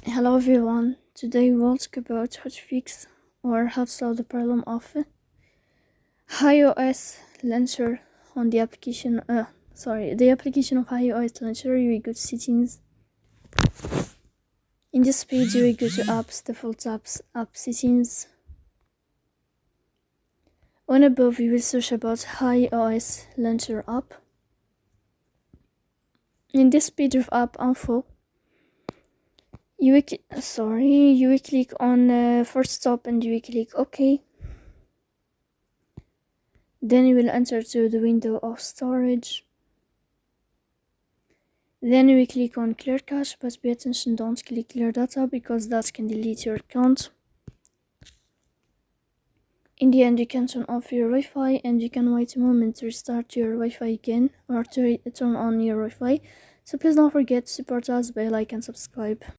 Hello everyone, today we'll talk about how to fix or how to solve the problem of HiOS launcher on the application, the application of HiOS launcher. You will go to settings. In this page you will go to apps, default apps, app settings. On above you will search about HiOS launcher app. In this page of app info, you will click on first stop and you will click OK. Then you will enter to the window of storage. Then you will click on clear cache, but pay attention, don't click clear data because that can delete your account. In the end, you can turn off your Wi-Fi and you can wait a moment to restart your Wi-Fi again or to turn on your Wi-Fi. So please don't forget to support us by like and subscribe.